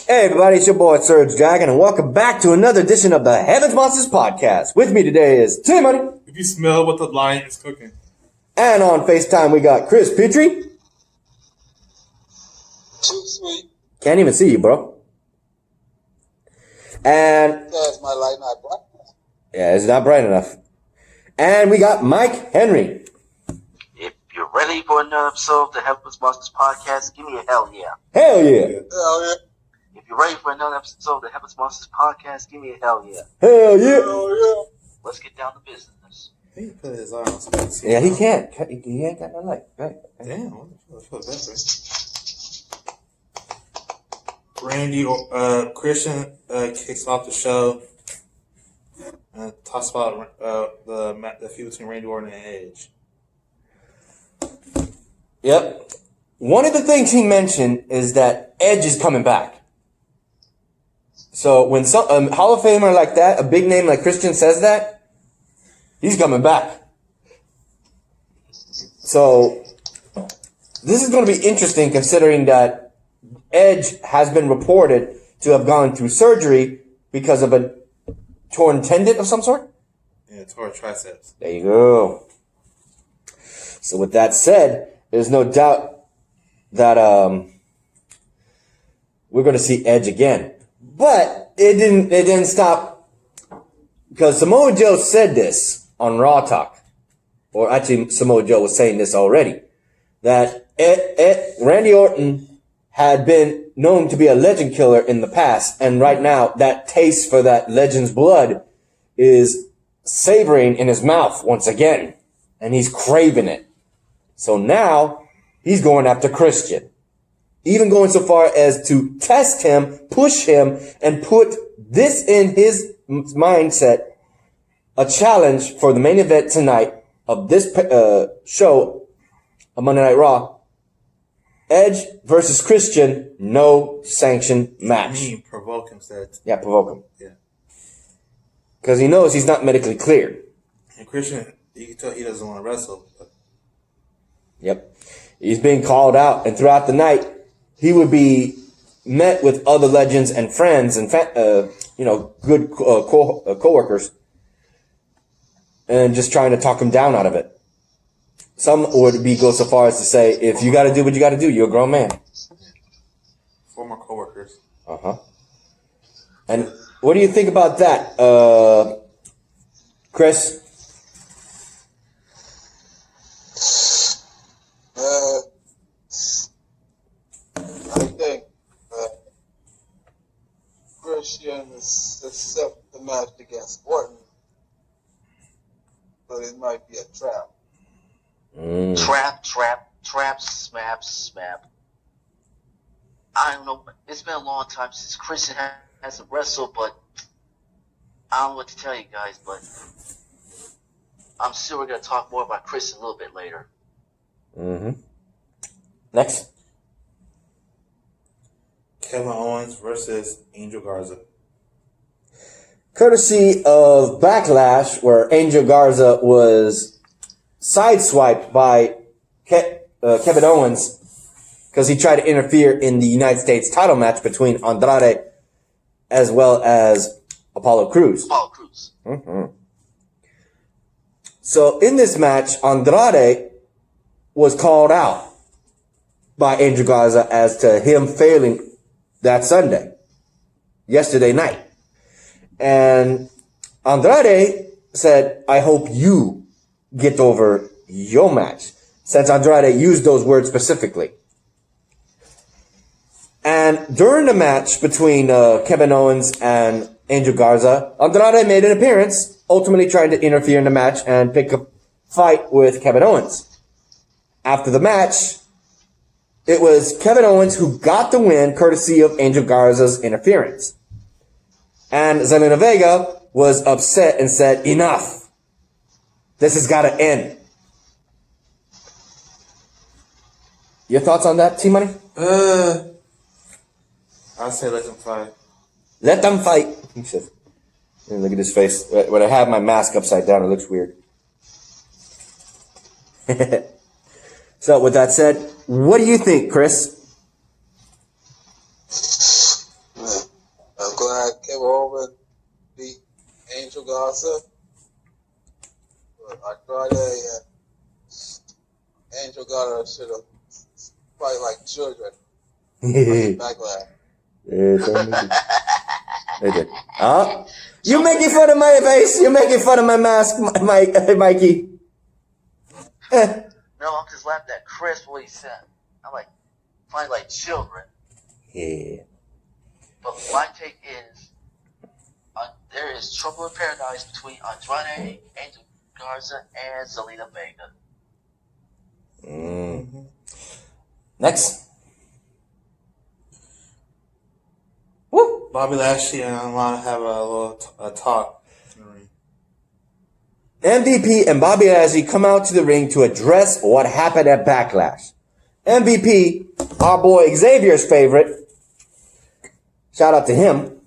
Hey everybody, it's your boy SergDragon, and welcome back to another edition of the Heavens Monsters Podcast. With me today is Timothy. If you smell what the lion is cooking. And on FaceTime we got Chris Petrie. Too sweet. Can't even see you, bro. And That's my light not bright. yeah, it's not bright enough. And we got Mike Henry. If you're ready for another episode of the Heavens Monsters Podcast, give me a hell yeah. Hell yeah. Hell yeah. If you're ready for another episode of the Heavens Monsters Podcast, give me a hell yeah. Hell yeah. Hell yeah. Let's get down to business. He put his arm on space. Yeah, he can't. He ain't got no light. Right. Damn, I feel better. Randy, Christian kicks off the show and talks about the feud between Randy Orton and Edge. Yep. One of the things he mentioned is that Edge is coming back. So when some Hall of Famer like that, a big name like Christian says that, he's coming back. So this is going to be interesting considering that Edge has been reported to have gone through surgery because of a torn tendon of some sort. Yeah, tore triceps. There you go. So with that said, there's no doubt that we're going to see Edge again. But it didn't stop, because Samoa Joe said this on Raw Talk, or actually Samoa Joe was saying this already, that Randy Orton had been known to be a legend killer in the past, and right now that taste for that legend's blood is savoring in his mouth once again, and he's craving it. So now he's going after Christian. Even going so far as to test him, push him, and put this in his mindset, a challenge for the main event tonight of this show, a Monday Night Raw. Edge versus Christian, no sanction match. I mean, provoke him, said. Yeah, provoke him. Yeah. Because he knows he's not medically cleared. And Christian, you can tell he doesn't want to wrestle. Yep. He's being called out, and throughout the night, he would be met with other legends and friends and, good co-workers, and just trying to talk him down out of it. Some would go so far as to say, if you got to do what you got to do, you're a grown man. Former co-workers. Uh-huh. And what do you think about that, Chris? I think Christians accept the match against Orton, but it might be a trap. Trap, smap. I don't know. It's been a long time since Christian hasn't wrestled, but I don't know what to tell you guys, but I'm sure we're going to talk more about Christian a little bit later. Mm-hmm. Next. Kevin Owens versus Angel Garza. Courtesy of Backlash, where Angel Garza was sideswiped by Kevin Owens because he tried to interfere in the United States title match between Andrade as well as Apollo Crews. Mm-hmm. So in this match, Andrade was called out by Angel Garza as to him failing that yesterday night. And Andrade said, I hope you get over your match, since Andrade used those words specifically. And during the match between Kevin Owens and Angel Garza, Andrade made an appearance, ultimately trying to interfere in the match and pick a fight with Kevin Owens. After the match, it was Kevin Owens who got the win courtesy of Angel Garza's interference. And Zelina Vega was upset and said, enough. This has got to end. Your thoughts on that, T-Money? I'd say let them fight. Let them fight. He says, look at his face. When I have my mask upside down, it looks weird. So with that said, what do you think, Chris? Garza. But Andrade and Angel Garza should have fight like children. Backlash. They did. Oh, you making fun of my face? You making fun of my mask, Mikey? No, I'm just laughing at Chris what he said. I'm like, fight like children. Yeah. But my take is, there is trouble in paradise between Andrade, Angel Garza, and Zelina Vega. Mm-hmm. Next. Woo. Bobby Lashley and Lana have a little talk. MVP and Bobby Lashley come out to the ring to address what happened at Backlash. MVP, our boy Xavier's favorite. Shout out to him.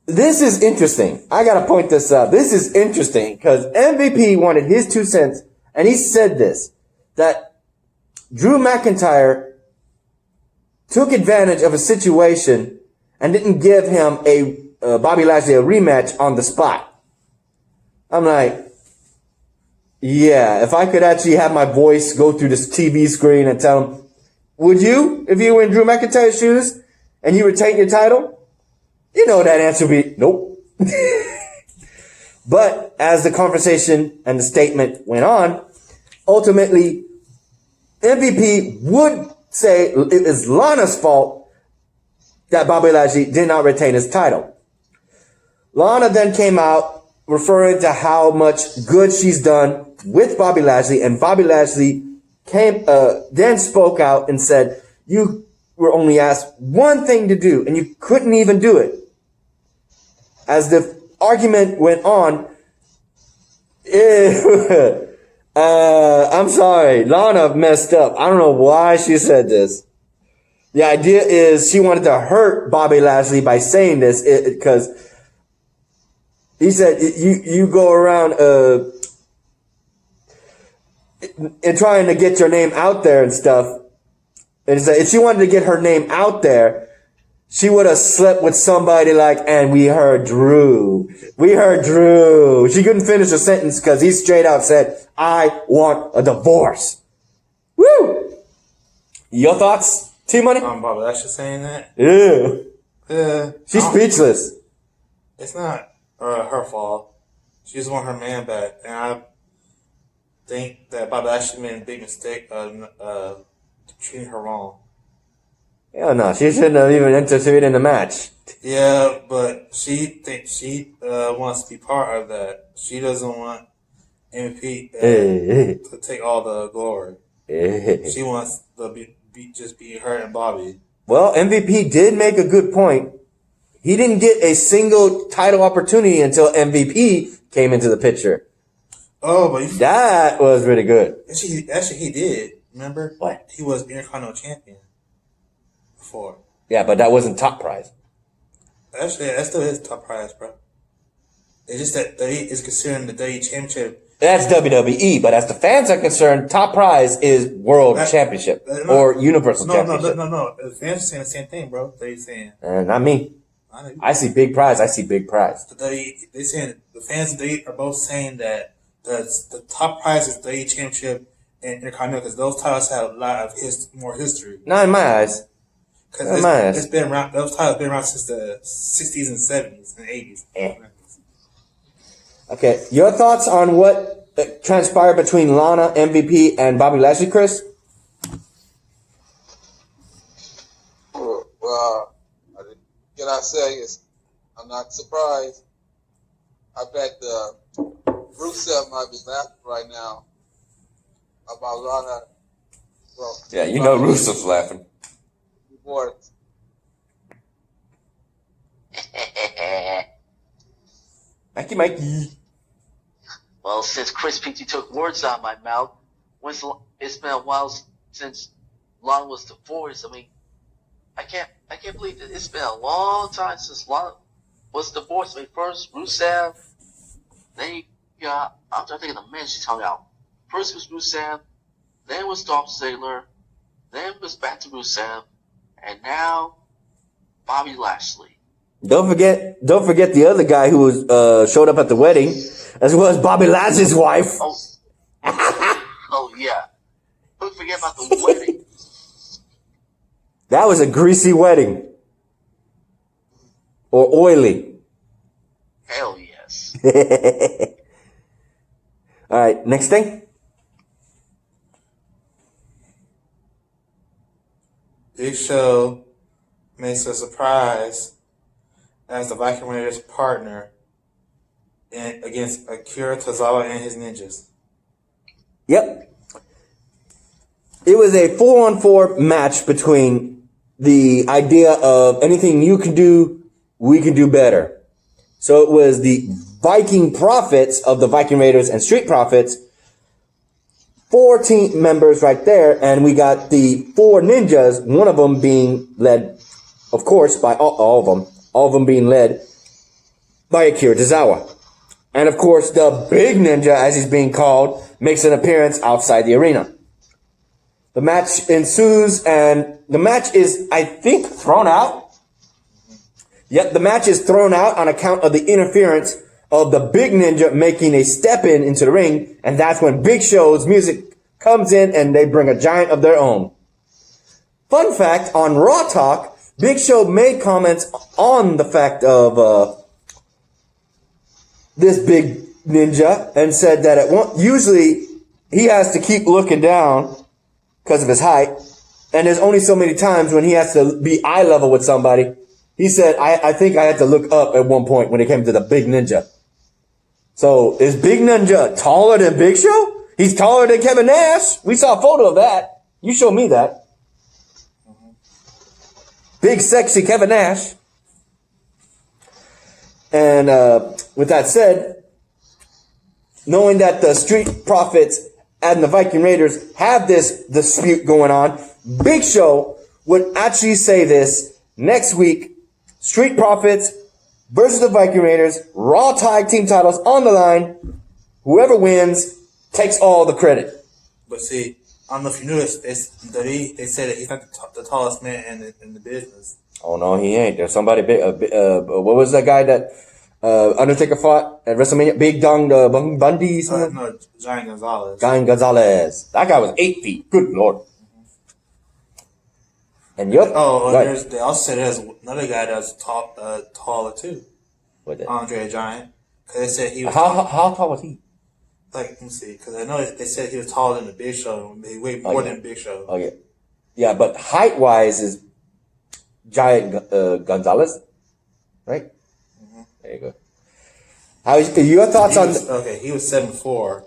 This is interesting. I gotta point this out. This is interesting because MVP wanted his 2 cents, and he said this, that Drew McIntyre took advantage of a situation and didn't give him Bobby Lashley a rematch on the spot. I'm like, yeah, if I could actually have my voice go through this TV screen and tell him, would you, if you were in Drew McIntyre's shoes and you retain your title? You know that answer would be, nope. But as the conversation and the statement went on, ultimately, MVP would say it is Lana's fault that Bobby Lashley did not retain his title. Lana then came out referring to how much good she's done with Bobby Lashley, and Bobby Lashley then spoke out and said, you were only asked one thing to do, and you couldn't even do it. As the argument went on, I'm sorry, Lana messed up. I don't know why she said this. The idea is she wanted to hurt Bobby Lashley by saying this because he said you go around and trying to get your name out there and stuff. And he said if she wanted to get her name out there, she would have slept with somebody like, and we heard Drew. We heard Drew. She couldn't finish a sentence because he straight out said, I want a divorce. Woo! Your thoughts, T-Money? Bobby Lashley saying that? Yeah. She's Oh. speechless. It's not her fault. She just want her man back. And I think that Bobby Lashley made a big mistake of treating her wrong. Hell no, she shouldn't have even interfered in the match. Yeah, but she thinks she wants to be part of that. She doesn't want MVP to take all the glory. She wants to just be her and Bobby. Well, MVP did make a good point. He didn't get a single title opportunity until MVP came into the picture. Oh, but that was really good. Actually, he did. Remember? What? He was Intercontinental Champion before. Yeah, but that wasn't top prize. Actually, that's still his top prize, bro. It's just that they is considering the WWE Championship. That's WWE, but as the fans are concerned, top prize is World Championship or Universal Championship. No. The fans are saying the same thing, bro. They saying. Not me. I see big prize. I see big prize. They saying the fans they are both saying that the top prize is the WWE Championship and Intercontinental because those titles have a lot of more history. Not in my eyes. Because it's been around. Those titles have been around since the 60s and 70s and 80s. Okay, your thoughts on what transpired between Lana, MVP, and Bobby Lashley, Chris? Well, can I say is I'm not surprised. I bet Rusev might be laughing right now about Lana. Well, yeah, you know Rusev's laughing. Divorce. Mikey. Well, since Chris P.T. took words out of my mouth, it's been a while since Lana was divorced. I mean, I can't believe it. It's been a long time since Lana was divorced. I mean, first Rusev, then you got, I'm trying to think of the men she's hung out. First was Rusev, then was Dolph Ziggler, then was back to Rusev, and now Bobby Lashley. Don't forget the other guy who was showed up at the wedding, as well as Bobby Lashley's wife. Oh, oh yeah. Don't forget about the wedding. That was a greasy wedding. Or oily. Hell yes. All right, next thing. Big Show makes a surprise as the Viking Raiders partner against Akira Tozawa and his ninjas. Yep. It was a 4-on-4 match between the idea of anything you can do, we can do better. So it was the Viking Profits of the Viking Raiders and Street Profits. 4 team members right there, and we got the 4 ninjas, one of them being led, of course, by all of them being led by Akira Tozawa. And of course, the big ninja, as he's being called, makes an appearance outside the arena. The match ensues, and the match is, I think, thrown out. Yep, the match is thrown out on account of the interference of the big ninja making a step into the ring, and that's when Big Show's music comes in and they bring a giant of their own. Fun fact, on Raw Talk, Big Show made comments on the fact of this big ninja and said that usually he has to keep looking down because of his height, and there's only so many times when he has to be eye level with somebody. He said, I think I had to look up at one point when it came to the big ninja. So is Big Ninja taller than Big Show? He's taller than Kevin Nash. We saw a photo of that. You showed me that. Big sexy Kevin Nash. And with that said, knowing that the Street Profits and the Viking Raiders have this dispute going on, Big Show would actually say this next week: Street Profits versus the Viking Raiders, Raw Tag Team titles on the line. Whoever wins takes all the credit. But see, I don't know if you knew this. They said that he's not the tallest man in the business. Oh no, he ain't. There's somebody big. What was that guy that Undertaker fought at WrestleMania? Big Dong Bundy. No, Giant Gonzalez. Giant Gonzalez. That guy was 8 feet. Good lord. And they also said there's another guy that's taller too. What? Andre the Giant. Because they said he was. How tall was he? Like, let me see. Because I know they said he was taller than the Big Show. He weighed more than the Big Show. Oh yeah, yeah. But height wise is Giant Gonzalez, right? Mm-hmm. There you go. Your thoughts on? He was 7'4",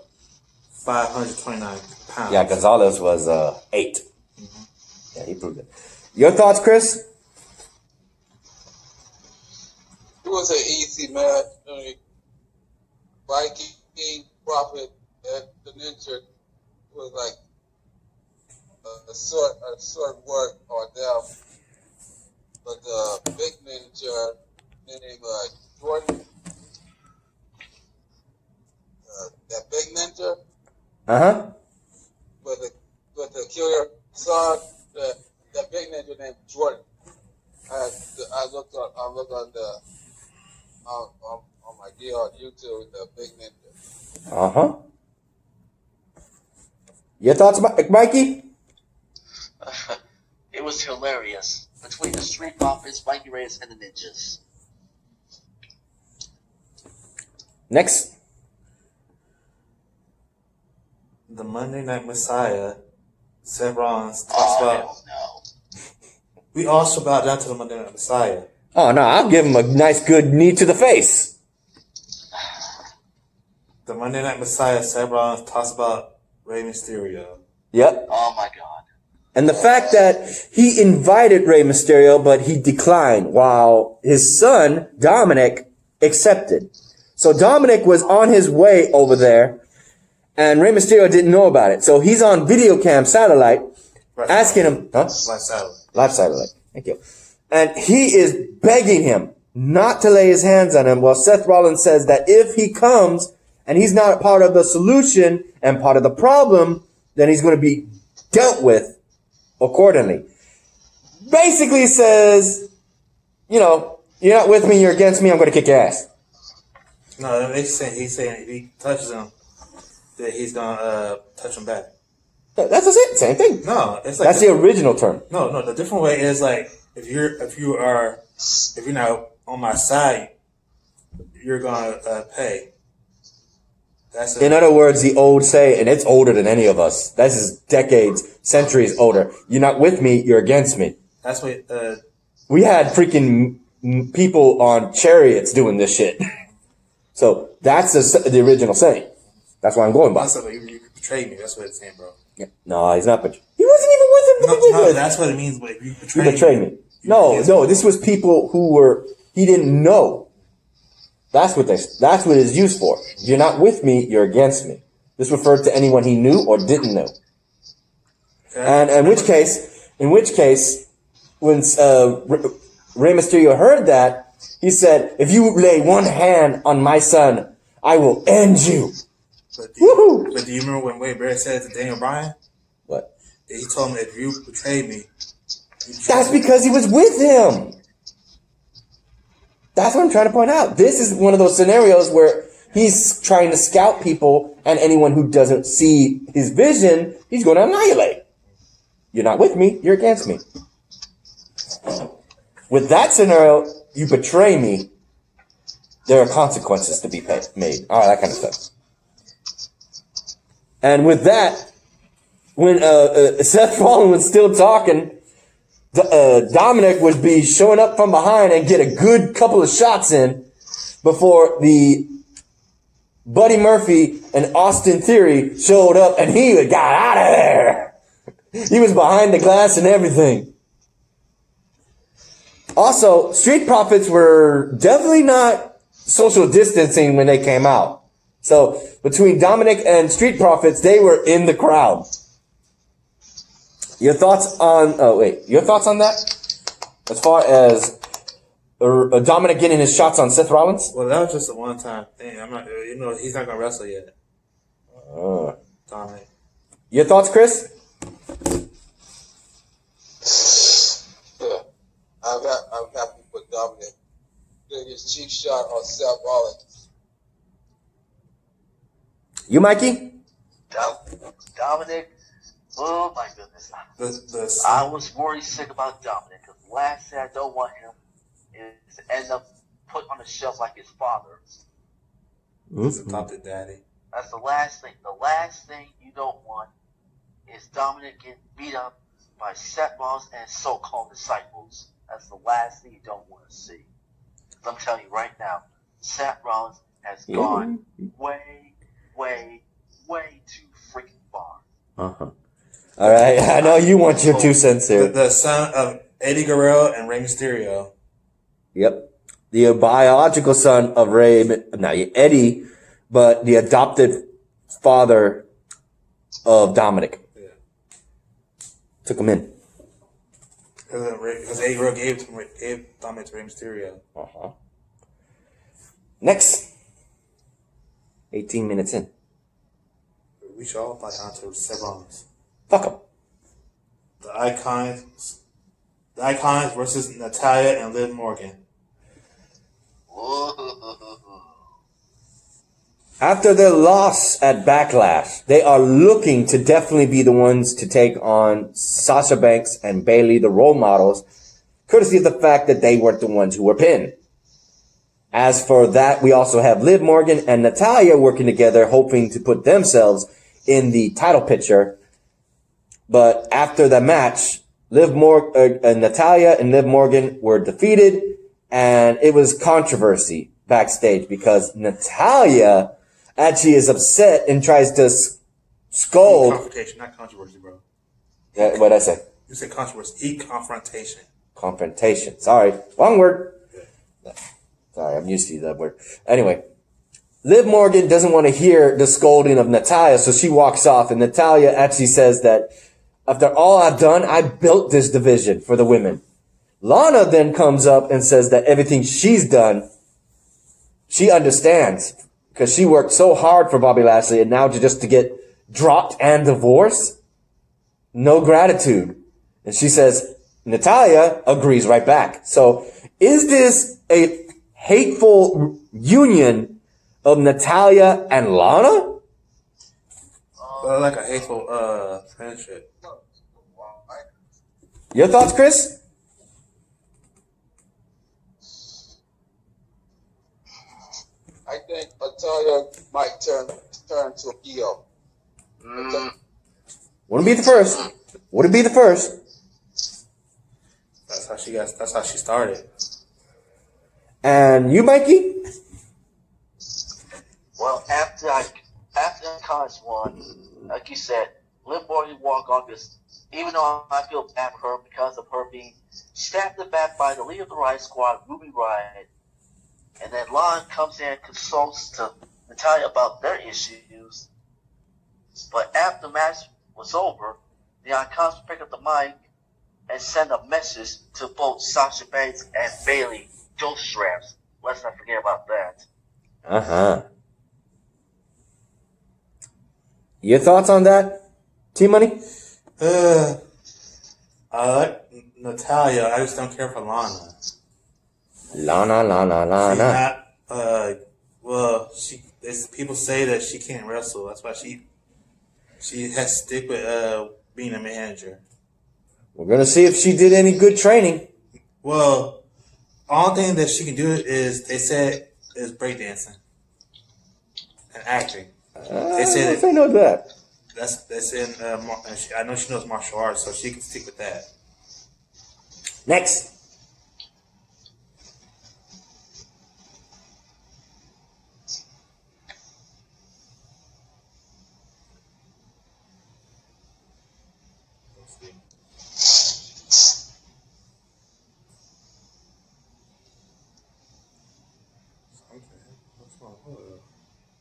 529 pounds. Yeah, Gonzalez was 8. Mm-hmm. Yeah, he proved it. Your thoughts, Chris? It was an easy match. Viking Prophet and the Ninja was like a short work on them. But the big ninja named Jordan, that big ninja, with the killer son, that big ninja named Jordan. I looked on my deal on YouTube, the big ninja. Your thoughts, Mikey? It was hilarious between the Street Profits, Viking Raiders, and the Ninjas. Next. The Monday Night Messiah, Seth Rollins talks about. No. We also bowed down to the Monday Night Messiah. Oh no, I'll give him a nice good knee to the face. The Monday Night Messiah, Seth Rollins talks about Rey Mysterio. Yep. Oh my God. And the fact that he invited Rey Mysterio, but he declined, while his son, Dominic, accepted. So Dominic was on his way over there, and Rey Mysterio didn't know about it. So he's on video cam satellite, asking him, Live satellite. Live satellite. Thank you. And he is begging him not to lay his hands on him. Well, Seth Rollins says that if he comes and he's not part of the solution and part of the problem, then he's going to be dealt with accordingly. Basically says, You're not with me, you're against me, I'm going to kick your ass. No, he's saying if he touches him, that he's going to touch him back. That's it. Same thing. No, it's like that's the original term. No. The different way is like if you're not on my side, you're gonna pay. In other words, the old say, and it's older than any of us. This is decades, centuries older. You're not with me, you're against me. That's what. We had freaking people on chariots doing this shit. So that's the original saying. That's why I'm going by. You betrayed me. That's what it's saying, bro. Yeah. No, he's not betrayed. He wasn't even with him to begin with. That's what it means. But if you betrayed me. No. This was people who he didn't know. That's what it's used for. You're not with me, you're against me. This referred to anyone he knew or didn't know. And in which case, when Rey Mysterio heard that, he said, "If you lay one hand on my son, I will end you." But do you remember when Wade Barrett said it to Daniel Bryan? What? He told him, if you betrayed me. That's because he was with him. That's what I'm trying to point out. This is one of those scenarios where he's trying to scout people, and anyone who doesn't see his vision, he's going to annihilate. You're not with me, you're against me. With that scenario, you betray me, there are consequences to be made. All that kind of stuff. And with that, when Seth Rollins was still talking, Dominic would be showing up from behind and get a good couple of shots in before the Buddy Murphy and Austin Theory showed up, and he got out of there. He was behind the glass and everything. Also, Street Profits were definitely not social distancing when they came out. So between Dominic and Street Profits, they were in the crowd. Your thoughts on that? As far as Dominic getting his shots on Seth Rollins? Well, that was just a one-time thing. I'm not, he's not gonna wrestle yet. Dominic. Your thoughts, Chris? Yeah, I'm happy for Dominic getting his cheap shot on Seth Rollins. You, Mikey? Dominic. Oh my goodness. I was worried sick about Dominic because the last thing I don't want him is to end up put on the shelf like his father. Adopted daddy. That's the last thing. The last thing you don't want is Dominic getting beat up by Seth Rollins and so-called disciples. That's the last thing you don't want to see. I'm telling you right now, Seth Rollins has gone way too freaking far. Uh-huh. All right, I know you want your 2 cents here. The son of Eddie Guerrero and Rey Mysterio. Yep. The biological son of Eddie, but the adopted father of Dominic. Yeah. Took him in. Because Eddie Guerrero gave Dominic to Rey Mysterio. Uh-huh. Next. 18 minutes in. We should all fight on to Seth Rollins. Fuck him. The Icons versus Natalya and Liv Morgan. After their loss at Backlash, they are looking to definitely be the ones to take on Sasha Banks and Bayley, the role models, courtesy of the fact that they weren't the ones who were pinned. As for that, we also have Liv Morgan and Natalya working together, hoping to put themselves in the title picture. But after the match, Natalya and Liv Morgan were defeated, and it was controversy backstage because Natalya actually is upset and tries to scold. Confrontation, not controversy, bro. What'd I say? You said controversy. Confrontation. Confrontation. Sorry. Wrong word. Yeah. Sorry, I'm used to that word. Anyway, Liv Morgan doesn't want to hear the scolding of Natalya, so she walks off, and Natalya actually says that after all I've done, I built this division for the women. Lana then comes up and says that everything she's done, she understands because she worked so hard for Bobby Lashley, and now just to get dropped and divorced, no gratitude. And she says, Natalya agrees right back. So is this a hateful union of Natalya and Lana? Like a hateful friendship. Your thoughts, Chris? I think Natalya might turn to a heel. Wouldn't be the first. Wouldn't be the first. That's how she started. And you, Mikey? Well, after Icons won, like you said, Liv Morgan walk on this. Even though I feel bad for her because of her being stabbed in the back by the leader of the Riot Squad, Ruby Riot, and then Lon comes in and consults to Natalya about their issues. But after the match was over, the Icons pick up the mic and send a message to both Sasha Banks and Bayley, ghost straps. Let's not forget about that. Uh-huh. Your thoughts on that, T-Money? I like Natalya. I just don't care for Lana. Lana. People say that she can't wrestle. That's why she has to stick with being a manager. We're gonna see if she did any good training. Well, all thing that she can do is breakdancing and acting. They say I know that. That's in. I know she knows martial arts, so she can stick with that. Next.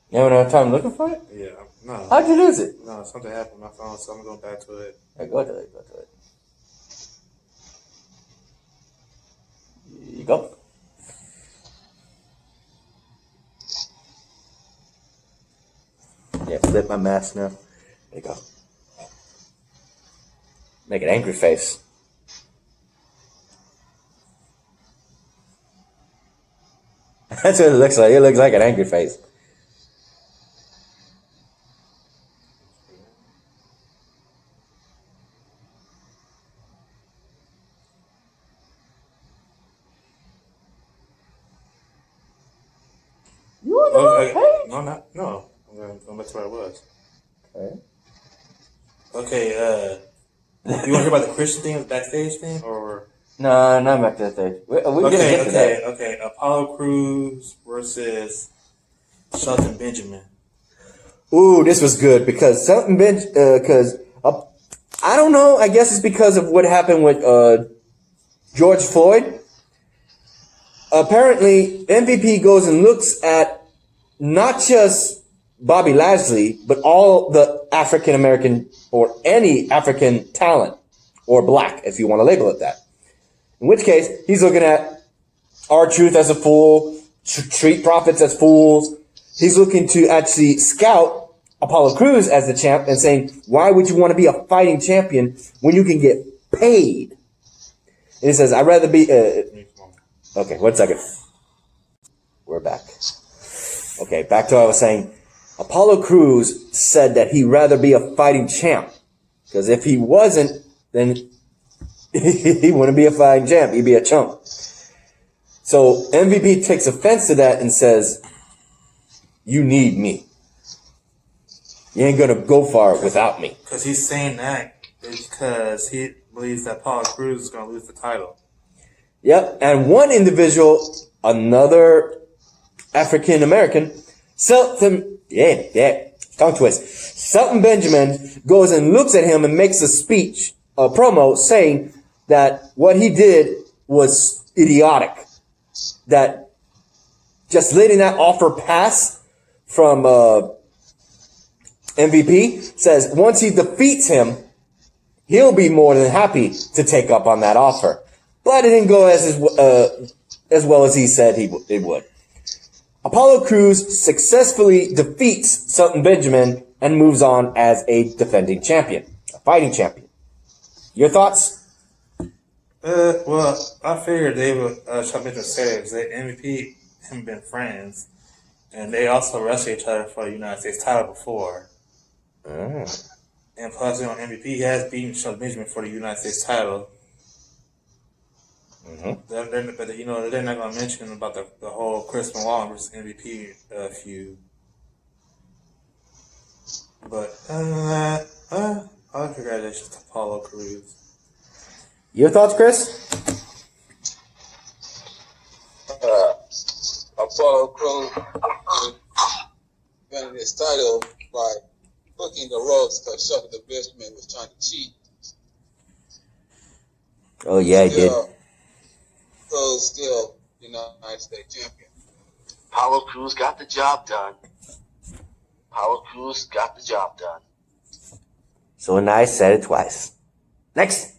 You haven't had time looking for it? Yeah, no. How'd you lose it? No, something happened with my phone, so I'm going back to it. Hey, go to it. You go. Yeah, flip my mask now. There you go. Make an angry face. That's what it looks like. It looks like an angry face. No. I'm going back to where I was. Okay. Okay, you want to hear about the Christian thing, the backstage thing, or? No, not back to that stage. We're gonna get to that. Okay. Apollo Crews versus Shelton Benjamin. Ooh, this was good because I don't know. I guess it's because of what happened with George Floyd. Apparently, MVP goes and looks at not just Bobby Lashley, but all the African American or any African talent or black, if you want to label it that. In which case, he's looking at R-Truth as a fool, Street Profits as fools. He's looking to actually scout Apollo Crews as the champ and saying, why would you want to be a fighting champion when you can get paid? And he says, I'd rather be... Okay, 1 second. We're back. Okay, back to what I was saying. Apollo Crews said that he'd rather be a fighting champ. Because if he wasn't, then he wouldn't be a fighting champ. He'd be a chump. So MVP takes offense to that and says, you need me. You ain't going to go far without me. Because he's saying that because he believes that Apollo Crews is going to lose the title. Yep. And one individual, another African American, Shelton, tongue twist. Shelton Benjamin goes and looks at him and makes a promo saying that what he did was idiotic. That just letting that offer pass from MVP says once he defeats him, he'll be more than happy to take up on that offer. But it didn't go as well as he said it would. Apollo Crews successfully defeats Shelton Benjamin and moves on as a defending champion, a fighting champion. Your thoughts? Well, I figured they would Shawn Michaels say that because MVP and been friends, and they also wrestled each other for the United States title before. And plus, MVP has beaten Shelton Benjamin for the United States title. But they're not going to mention about the whole Chris Benoit versus MVP feud. But congratulations to Apollo Crews. Your thoughts, Chris? Apollo Crews winning his title by hooking the ropes because Shelton Benjamin was trying to cheat. Oh, yeah, he did. Crews still United States champion. Apollo Crews got the job done. Apollo Crews got the job done. So nice, said it twice. Next.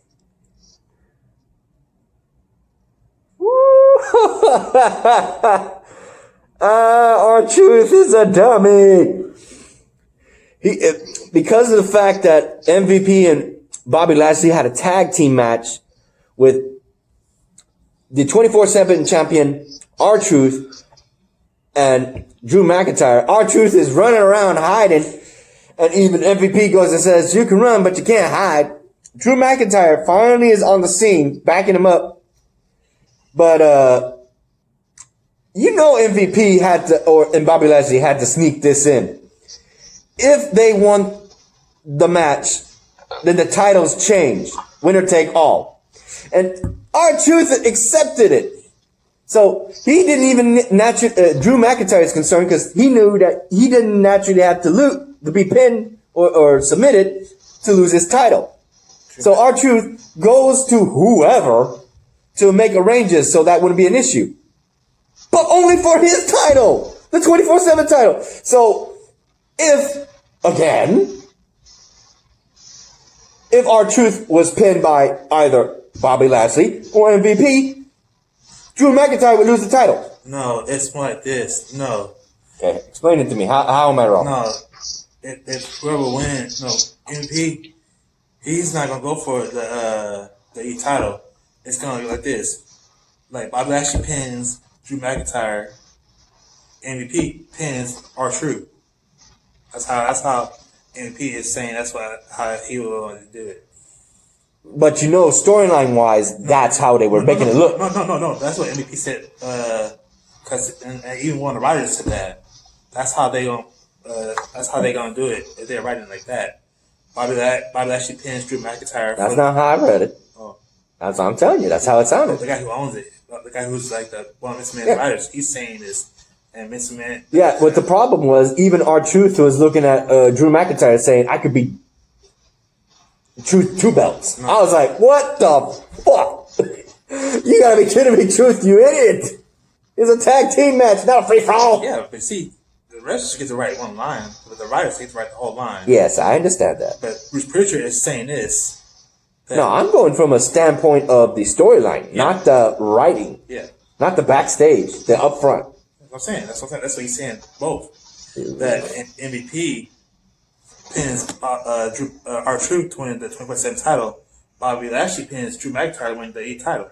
R-Truth is a dummy. Because of the fact that MVP and Bobby Lashley had a tag team match with the 24/7 champion R-Truth and Drew McIntyre. R-Truth is running around hiding, and even MVP goes and says, "You can run, but you can't hide." Drew McIntyre finally is on the scene, backing him up. But MVP had to, and Bobby Lashley had to sneak this in. If they won the match, then the titles change, winner take all, and R-Truth accepted it. So he didn't even Drew McIntyre is concerned because he knew that he didn't naturally have to be pinned or submitted to lose his title. So R-Truth goes to whoever to make arrangements so that wouldn't be an issue. But only for his title, the 24/7 title. So if R-Truth was pinned by either Bobby Lashley or MVP, Drew McIntyre would lose the title. No, it's more like this. No. Okay, explain it to me. How am I wrong? No, if whoever wins, MVP, he's not gonna go for the E title. It's gonna be like this: like Bobby Lashley pins Drew McIntyre, MVP pins R-Truth. That's how MVP is saying. That's how he would want to do it. But storyline wise, that's how they were making it look. No. That's what MVP said. Because and even one of the writers said that. That's how they gonna do it if they're writing like that. Bobby Lashley pins Drew McIntyre. That's not how I read it. Oh. That's what I'm telling you. That's how it sounded. The guy who owns it, the guy who's like one of Mr. Man's writers, he's saying this, and Mr. Man. Yeah, what the problem was, even R-Truth was looking at Drew McIntyre saying, "I could be Truth 2 belts." No. I was like, what the fuck? You gotta be kidding me, Truth, you idiot. It's a tag team match, not a free-for-all. Yeah, but see, the wrestler gets to write one line, but the writer gets to write the whole line. Yes, I understand that. But Bruce Pritchard is saying this. No, I'm going from a standpoint of the storyline, not the writing. Yeah. Not the backstage, the upfront. That's what I'm saying. That's what he's saying, both. That MVP pins R-Truth to win the 24/7 title. Bobby Lashley pins Drew McIntyre to win the E title.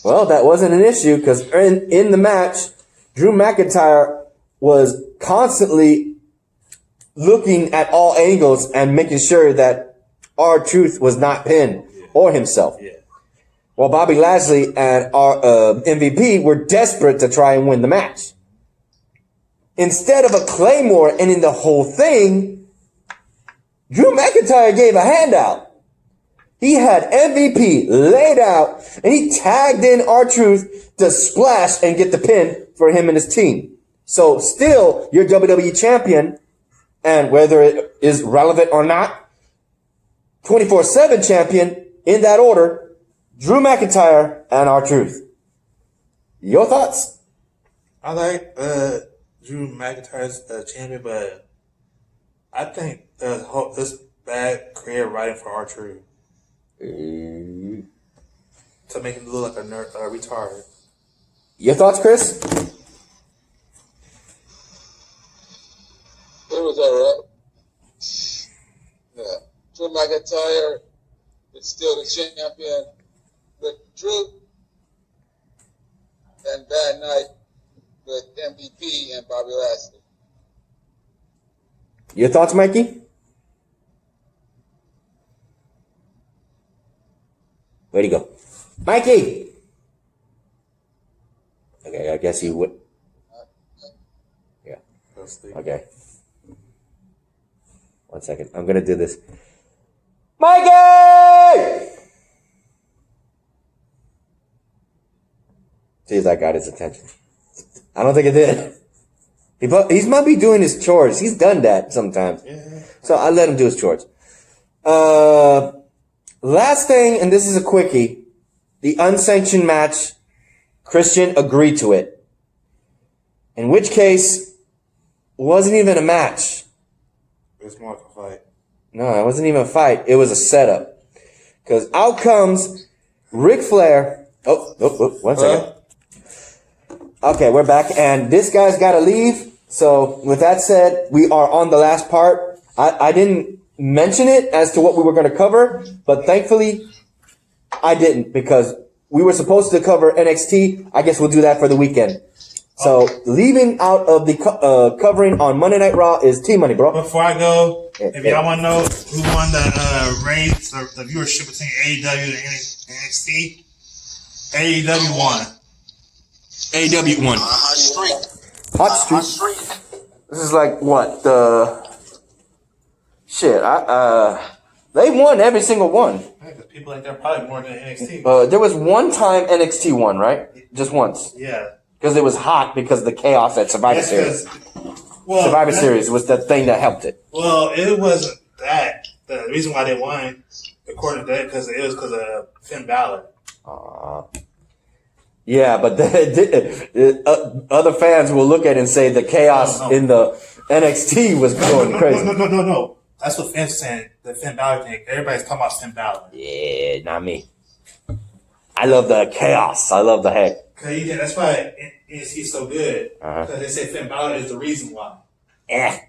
Well, that wasn't an issue because in the match, Drew McIntyre was constantly looking at all angles and making sure that R-Truth was not pinned or himself. Yeah. While Bobby Lashley and MVP were desperate to try and win the match. Instead of a Claymore ending the whole thing, Drew McIntyre gave a handout. He had MVP laid out, and he tagged in R-Truth to splash and get the pin for him and his team. So still, your WWE champion, and whether it is relevant or not, 24/7 champion, in that order, Drew McIntyre and R-Truth. Your thoughts? I like Drew McIntyre's champion, but I think this bad creative writing for R-Truth. To make him look like a retard. Your thoughts, Chris? It was alright. Yeah. Drew McIntyre is still the champion. with Drew and bad night with MVP and Bobby Lashley. Your thoughts, Mikey? Where'd he go? Mikey! Okay, I guess he would. Yeah. Okay. 1 second. I'm gonna do this. Mikey! See if that got his attention. I don't think it did. He might be doing his chores. He's done that sometimes. Yeah. So I let him do his chores. Last thing, and this is a quickie. The unsanctioned match, Christian agreed to it. In which case, it wasn't even a match. It was more like a fight. No, it wasn't even a fight. It was a setup. Because out comes Ric Flair. Oh, 1 second. Okay, we're back. And this guy's got to leave. So with that said, we are on the last part. I didn't mention it as to what we were going to cover, but thankfully I didn't, because we were supposed to cover NXT. I guess we'll do that for the weekend. So leaving out of the covering on Monday Night Raw is T-Money, bro. Before I go, if y'all want to know who won the race, the viewership between AEW and NXT, AEW won. AEW won. Hot streak. Hot streak. This is like what? Shit. They won every single one. Yeah, because people like that probably more than NXT. There was one time NXT won, right? Just once. Yeah. Because it was hot because of the chaos at Survivor Series. Well, Survivor Series was the thing that helped it. Well, it wasn't that. The reason why they won, according to that, because it was because of Finn Balor. Yeah, but other fans will look at it and say the chaos in the NXT was going crazy. No. That's what fans are saying. The Finn Balor thing. Everybody's talking about Finn Balor. Yeah, not me. I love the chaos. I love the heck. That's why NXT is so good. Because they say Finn Balor is the reason why. All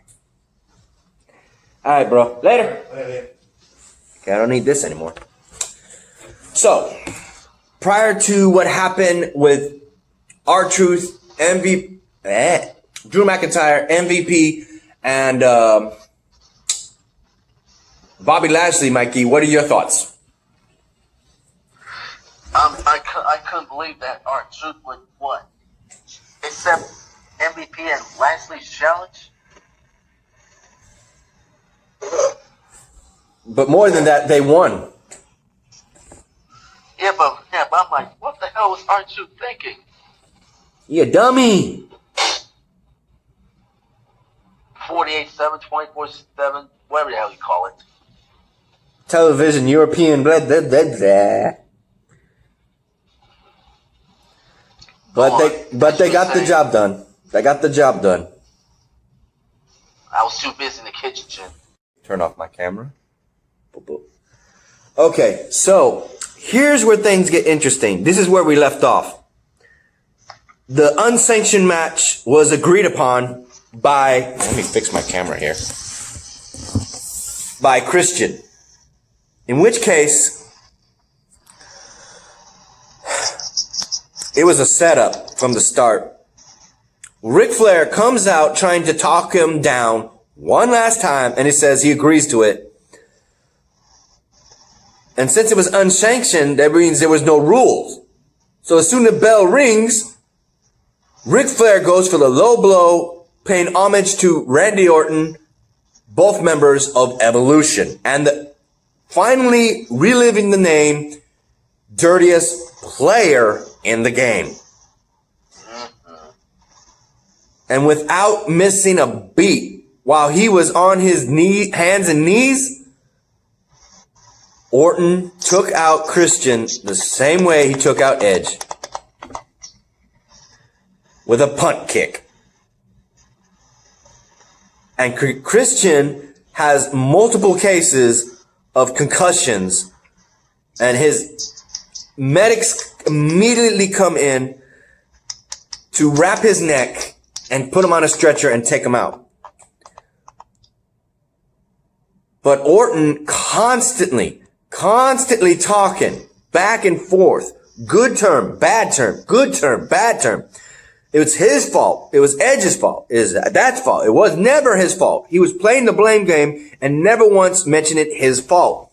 right, bro. Later. Okay. Okay, I don't need this anymore. So, prior to what happened with R-Truth, MVP, Drew McIntyre, MVP, and Bobby Lashley, Mikey, what are your thoughts? I couldn't believe that R-Truth would what? Except MVP and Lashley's challenge. But more than that, they won. Yeah, but I'm like, what the hell was R-Truth thinking? You dummy. 48/7, 24/7, whatever the hell you call it. Television, European, blah, blah, blah, blah. But they got the job done. They got the job done. I was too busy in the kitchen, Jim. Turn off my camera. Boop, boop. Okay, so here's where things get interesting. This is where we left off. The unsanctioned match was agreed upon by, let me fix my camera here, by Christian. In which case, it was a setup from the start. Ric Flair comes out trying to talk him down one last time, and he says he agrees to it. And since it was unsanctioned, that means there was no rules. So as soon as the bell rings, Ric Flair goes for the low blow, paying homage to Randy Orton, both members of Evolution, and finally reliving the name dirtiest player in the game. And without missing a beat, while he was on his hands and knees, Orton took out Christian the same way he took out Edge. With a punt kick. And Christian has multiple cases of concussions, and his medics immediately come in to wrap his neck and put him on a stretcher and take him out. But Orton constantly talking Back and forth. Good term, bad term, good term, bad term. It was his fault. It was Edge's fault. It was that's fault. It was never his fault. He was playing the blame game and never once mentioned it his fault.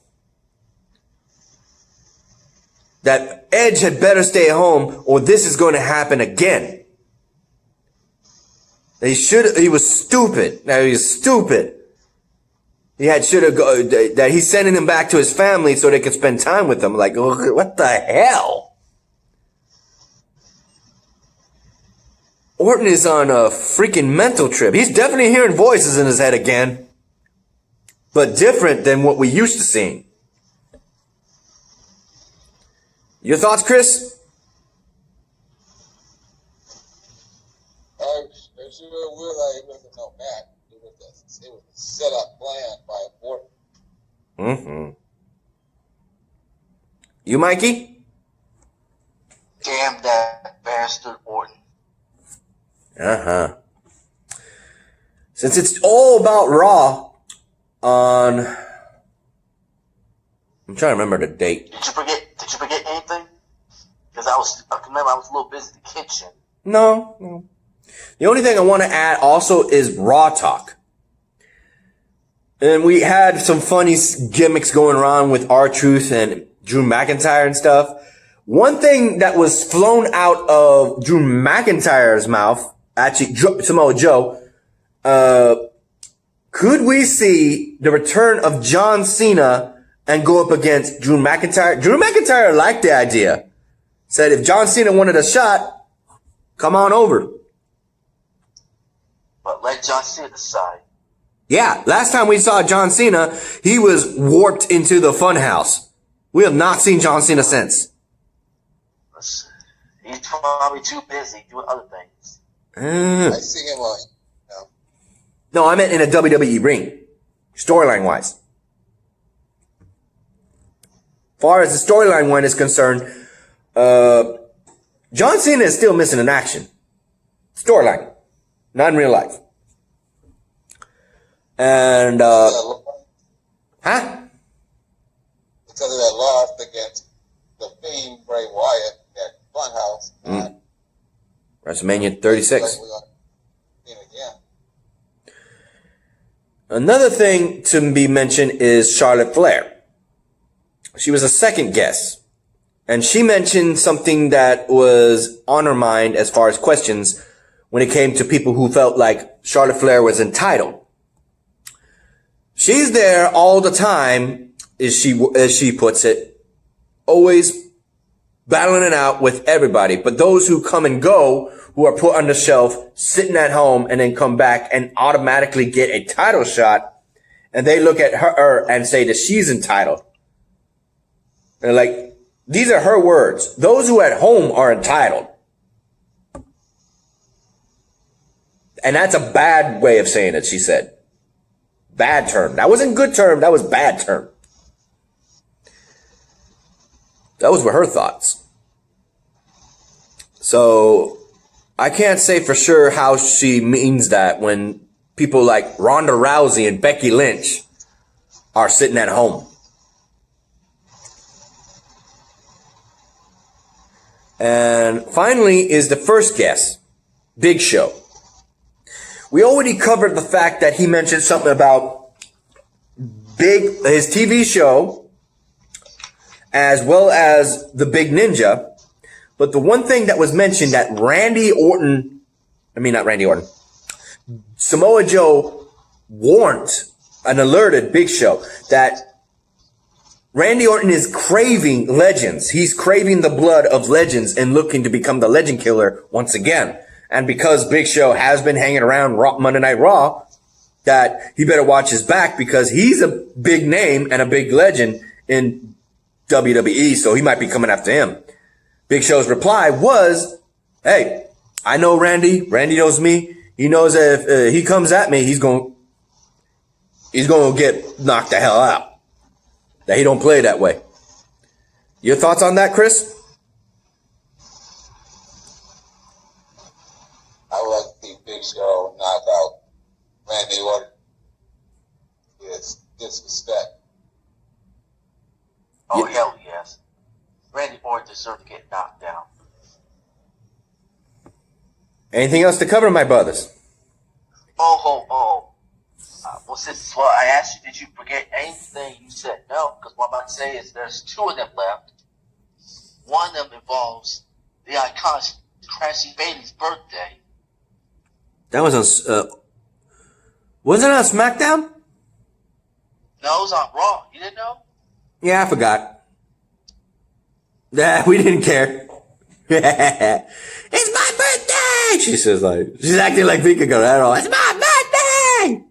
That Edge had better stay home or this is going to happen again. He was stupid. Now he was stupid. That he's sending him back to his family so they could spend time with him. Like, what the hell? Orton is on a freaking mental trip. He's definitely hearing voices in his head again. But different than what we used to seeing. Your thoughts, Chris? I sure will. It wasn't no match. It was a set-up plan by Orton. Mm-hmm. You, Mikey? Damn that bastard Orton. Uh-huh. Since it's all about Raw on... I'm trying to remember the date. Did you forget anything? Because I remember I was a little busy in the kitchen. No. The only thing I want to add also is Raw Talk. And we had some funny gimmicks going around with R-Truth and Drew McIntyre and stuff. One thing that was flown out of Drew McIntyre's mouth, actually Samoa Joe, could we see the return of John Cena and go up against Drew McIntyre? Drew McIntyre liked the idea. Said if John Cena wanted a shot, come on over. But let John Cena decide. Yeah, last time we saw John Cena, he was warped into the funhouse. We have not seen John Cena since. He's probably too busy doing other things. I see him on. No, I meant in a WWE ring, storyline wise. Far as the storyline one is concerned, John Cena is still missing in action. Storyline, not in real life. And Because of that loss against the Fiend Bray Wyatt at Funhouse. WrestleMania 36. Again. Another thing to be mentioned is Charlotte Flair. She was a second guest. And she mentioned something that was on her mind as far as questions when it came to people who felt like Charlotte Flair was entitled. She's there all the time, as she puts it, always battling it out with everybody. But those who come and go, who are put on the shelf, sitting at home, and then come back and automatically get a title shot, and they look at her and say that she's entitled. They're like, these are her words. Those who at home are entitled. And that's a bad way of saying it, she said. Bad term. That wasn't good term. That was bad term. Those were her thoughts. So I can't say for sure how she means that when people like Ronda Rousey and Becky Lynch are sitting at home. And finally is the first guest, Big Show. We already covered the fact that he mentioned something about his TV show, as well as the Big Ninja. But the one thing that was mentioned that Samoa Joe warned and alerted Big Show that Randy Orton is craving legends. He's craving the blood of legends and looking to become the legend killer once again. And because Big Show has been hanging around Monday Night Raw, that he better watch his back because he's a big name and a big legend in WWE, so he might be coming after him. Big Show's reply was, hey, I know Randy. Randy knows me. He knows that if he comes at me, he's going to get knocked the hell out. That he don't play that way. Your thoughts on that, Chris? I would like to see Big Show knock out Randy Orton. It's disrespect. Oh, hell yes. deserve to get knocked down. Anything else to cover, my brothers? Well, since I asked you, did you forget anything? You said no, because what I'm about to say is there's two of them left. One of them involves the iconic Crashie Bailey's birthday. That was on. Wasn't it on SmackDown? No, it was on Raw. You didn't know? Yeah, I forgot. Nah, we didn't care. It's my birthday! She says she's acting like Vika Guerrero. It's my birthday!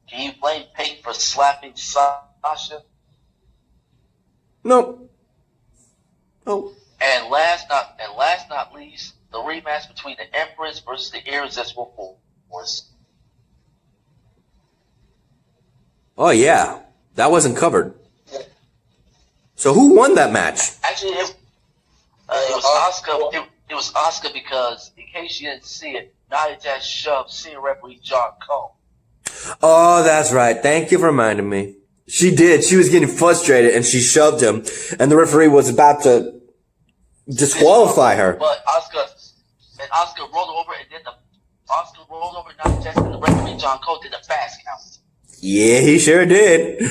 Can you blame Peyton for slapping Sasha? Nope. Oh. And last not least, the rematch between the Empress versus the Irresistible Force. Oh yeah, that wasn't covered. So who won that match? Actually, it was Asuka. It was Asuka because, in case you didn't see it, Nia Jax shoved senior referee John Cone. Oh, that's right. Thank you for reminding me. She did. She was getting frustrated and she shoved him, and the referee was about to disqualify her. But Asuka rolled over and did Nia Jax, and the referee John Cone did the fast count. Yeah, he sure did.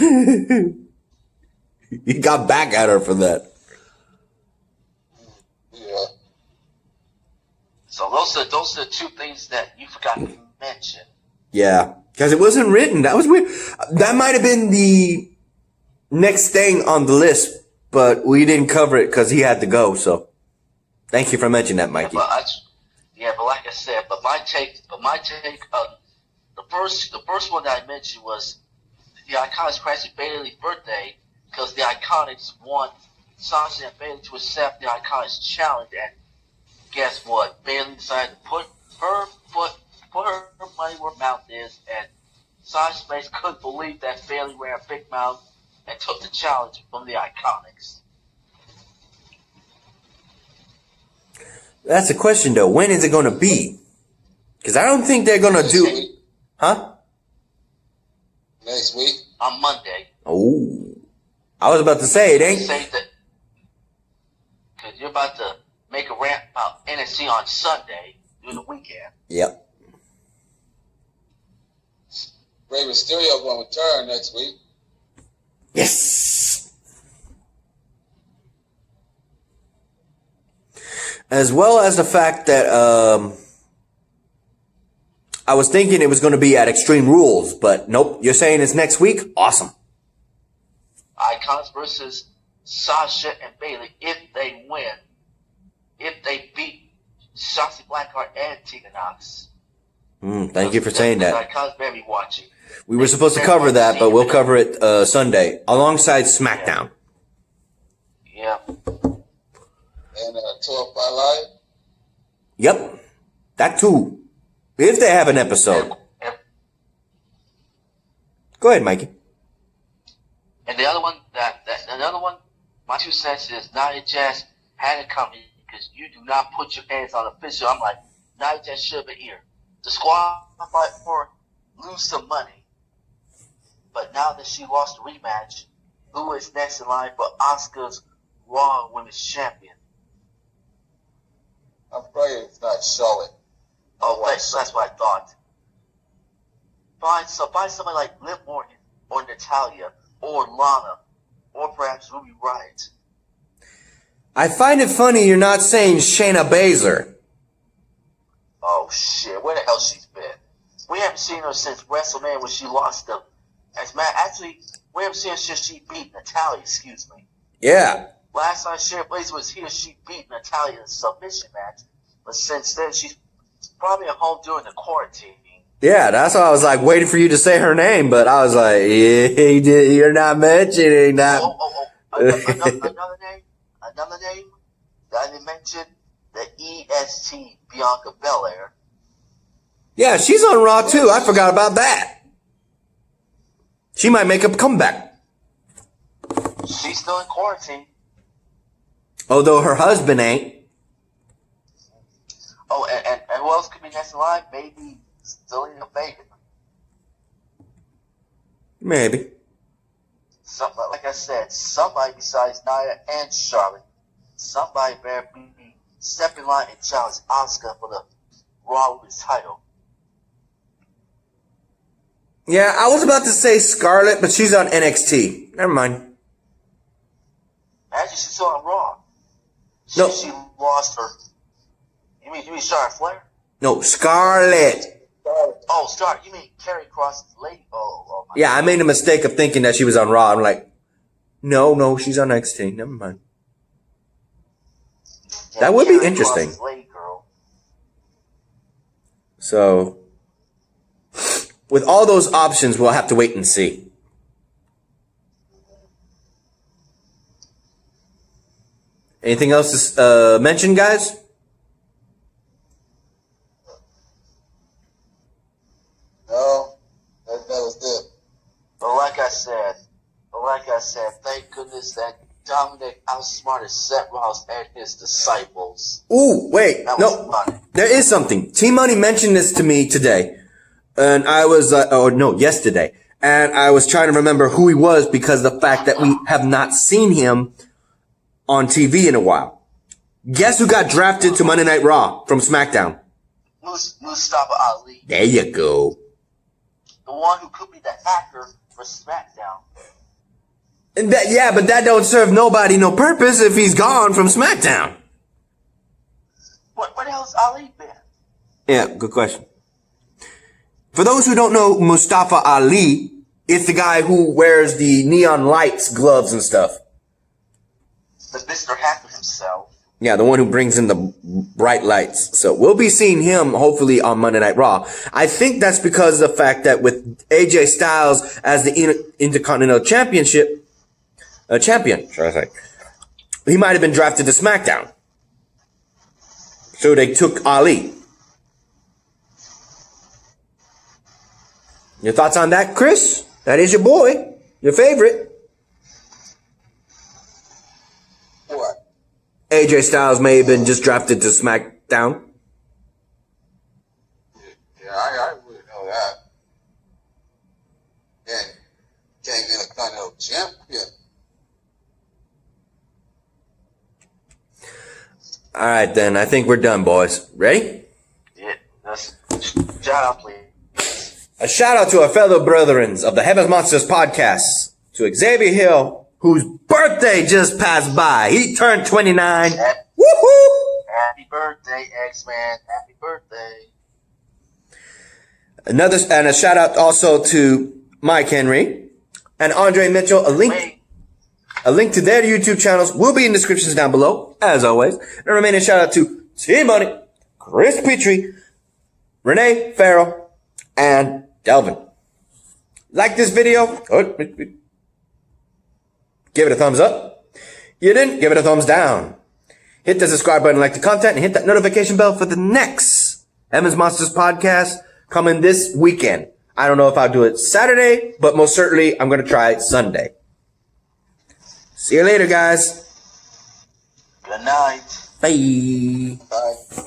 He got back at her for that. Yeah. So those are the two things that you forgot to mention. Yeah, because it wasn't written. That was weird. That might have been the next thing on the list, but we didn't cover it because he had to go. So, thank you for mentioning that, Mikey. But like I said, my take, the first one that I mentioned was the Iconics Crashie Bailey's birthday, because the Iconics want Sasha and Bailey to accept the Iconics challenge, and guess what? Bailey decided to put her money where her mouth is, and Sasha Banks couldn't believe that Bailey ran a big mouth and took the challenge from the Iconics. That's the question, though. When is it going to be? Because I don't think they're going to do... Huh? Next week? On Monday. Oh. I was about to say, it ain't... Say that, because you're about to make a rant about NXT on Sunday during the weekend. Yep. Rey Mysterio going to return next week. Yes! As well as the fact that I was thinking it was going to be at Extreme Rules, but nope, you're saying it's next week? Awesome. Icons versus Sasha and Bailey if they win. If they beat Shotzi Blackheart and Tegan Knox. Thank you for saying that. Icons better be watching. We were supposed to cover that, but we'll cover it Sunday alongside SmackDown. Yeah. And 12 by Live? Yep. That too. If they have an episode. Go ahead, Mikey. And the other one, my 2 cents is Nia Jax had it coming because you do not put your hands on official. I'm like, Nia Jax should have been here. The squad fight for lose some money. But now that she lost the rematch, who is next in line for Asuka's Raw Women's Champion? I'm afraid it's not showing. Oh, that's what I thought. Find somebody like Liv Morgan or Natalya or Lana or perhaps Ruby Riott. I find it funny you're not saying Shayna Baszler. Oh shit, where the hell she's been? We haven't seen her since WrestleMania when she lost them. Actually, we haven't seen her since she beat Natalya, excuse me. Yeah. Last time Shayna Baszler was here, she beat Natalya in a submission match. But since then, she's probably at home doing the quarantine. Yeah, that's why I was like waiting for you to say her name, but I was like, yeah, you're not mentioning that. Another name that I didn't mention, the EST Bianca Belair. Yeah, she's on Raw too. I forgot about that. She might make a comeback. She's still in quarantine. Although her husband ain't. Oh, and who else could be next in line? Maybe Zelina Vega. Maybe. like I said, somebody besides Nia and Charlotte, somebody better be step in line and challenge Asuka for the Raw Women's title. Yeah, I was about to say Scarlett, but she's on NXT. Never mind. Actually, she's still on Raw. No. She lost her. You mean Charlotte Flair? No, Scarlett. Oh, Scarlett. You mean Carrie Cross's lady? Oh my Yeah, I made a mistake of thinking that she was on Raw. I'm like, no, she's on NXT. Never mind. Yeah, That would be Carrie interesting. Cross's lady girl. So, with all those options, we'll have to wait and see. Anything else to mention, guys? No, that was it. But like I said, thank goodness that Dominic outsmarted Seth Rollins and his disciples. Ooh, wait, That no, was fun. there is something. T-Money mentioned this to me today, and I was, yesterday, and I was trying to remember who he was because of the fact that we have not seen him on TV in a while. Guess who got drafted to Monday Night Raw from SmackDown? Mustafa Ali, There you go. the one who could be the hacker for SmackDown. And but that don't serve nobody no purpose if he's gone from SmackDown. Where the hell's Ali been? Yeah, good question. For those who don't know Mustafa Ali, it's the guy who wears the neon lights, gloves, and stuff. The Mr. Hacker himself. Yeah, the one who brings in the bright lights. So we'll be seeing him hopefully on Monday Night Raw. I think that's because of the fact that with AJ Styles as the Intercontinental champion, should I say, he might have been drafted to SmackDown. So they took Ali. Your thoughts on that, Chris? That is your boy, your favorite. What? AJ Styles may have been just drafted to SmackDown. Yeah, I wouldn't know that. And came in a Continental champion. All right, then. I think we're done, boys. Ready? Yeah, that's shout out, please. A shout out to our fellow brethrens of the Heaven's Monsters podcast, to Xavier Hill, whose birthday just passed by. He turned 29. Woohoo! Happy birthday, X-Man. Happy birthday. And a shout out also to Mike Henry and Andre Mitchell. A link to their YouTube channels will be in the descriptions down below, as always. And a remaining shout out to T-Money, Chris Petrie, Renee Farrell, and Delvin. Like this video? Give it a thumbs up. You didn't? Give it a thumbs down. Hit the subscribe button, like the content, and hit that notification bell for the next Heaven's Monsters podcast coming this weekend. I don't know if I'll do it Saturday, but most certainly I'm going to try it Sunday. See you later, guys. Good night. Bye. Bye.